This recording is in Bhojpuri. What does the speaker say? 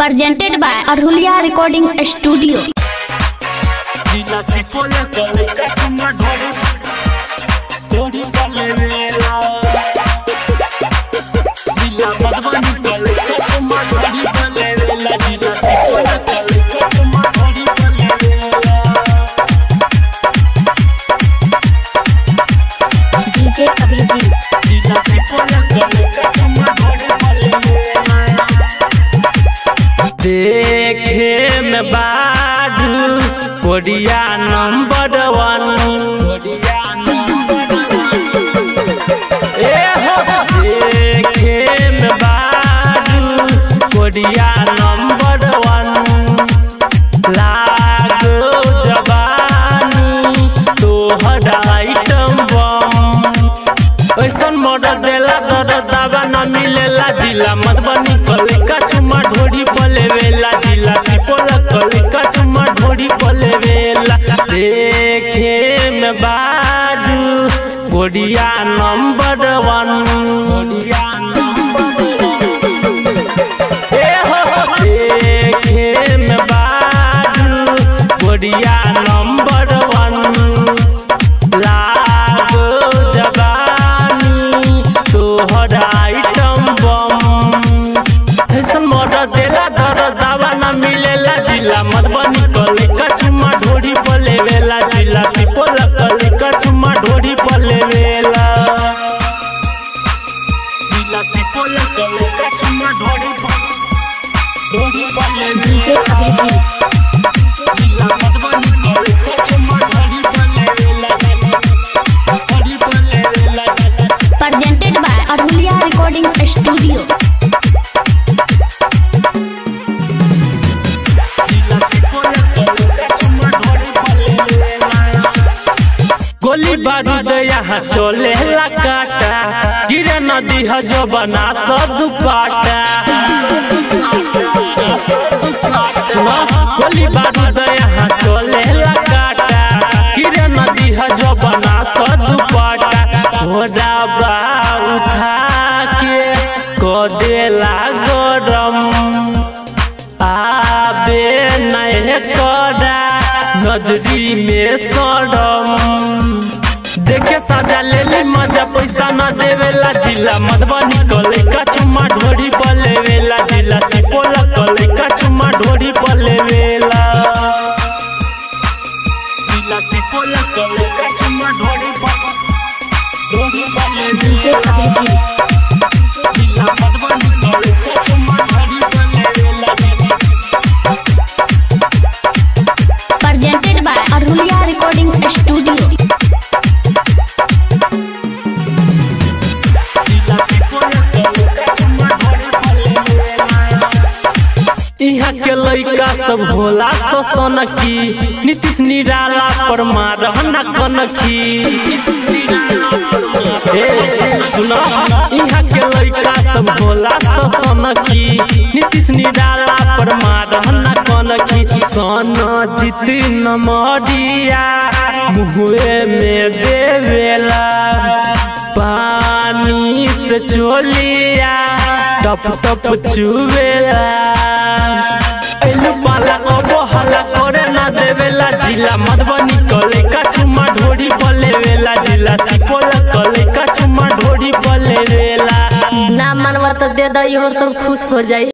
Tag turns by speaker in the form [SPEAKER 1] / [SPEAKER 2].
[SPEAKER 1] Presented by Arhulia Recording Studio.
[SPEAKER 2] DJ Abhijit
[SPEAKER 3] देखे में बाडू कोडिया नंबर 1 देखे में बाडू कोडिया नंबर 1 लागो जवानी तोहर आइटम बम ऐसन मॉडल देला दरदावा न मिलेला जिला मधुबनी कलिका चुमा ढोड़ी पलेवेला जिला सिपोल कलिका चुमा ढोड़ी पलेवेला देखे में बाडू गोडिया नंबर 1 देखे में बाडू गोडिया नंबर 1 लागो जवानी तोहर आइटम बम ऐसन मॉडल देला दरदावा न मिलेला जिला मधुबनी कलिका चुमा ढोड़ी पलेवेला जिला सिपोल कलिका चुमा ढोड़ी पलेवेला जिला सिपोल कलिका चुमा ढोड़ी पलेवेला
[SPEAKER 2] DJ Abhijit
[SPEAKER 3] जिला मधुबनी कलिका चुमा ढोड़ी पलेवेला
[SPEAKER 1] Presented by Arhulia Recording Studio.
[SPEAKER 3] गोली बारूद यहाँ चले ला काटा गिरे नदी है जो बना सब दुपाटा गोली बारूद यहाँ चले ला काटा गिरे नदी है जो बना सब दुपाटा घोड़ा बा उठा के कदेला गरम आबे नहीं करा नजरी में शरम देखे साजा ले ली मजा पैसा न देवेला जिला मधुबनी कलिका चुमा ढोड़ी पलेवेला जिला सिपोल कलिका चुमा ढोड़ी पलेवेला जिला सिपोल कलिका चुमा ढोड़ी पलेवेला
[SPEAKER 2] DJ Abhijit
[SPEAKER 3] जिला मधुबनी कलिका चुमा ढोड़ी पलेवेला
[SPEAKER 1] Presented by Arhulia Recording Studio.
[SPEAKER 3] यहाँ के लइका सब भोला ससन की नीतीश निराला पर मारहना कनखी सुना यहाँ के लइका सब भोला ससन की नीतीश निराला पर मारहना कनखी सन जीत नमरिया मुँहे में देवेला पानी से चोलिया टप टप चुवेला ऐलू पाला कबो हला करे ना देवेला जिला मधुबनी कलिका चुमा ढोड़ी पलेवेला जिला सिपोल कलिका चुमा ढोड़ी पलेवेला
[SPEAKER 2] ना मनवा तो दे दो, इहो सब खुश हो जाए।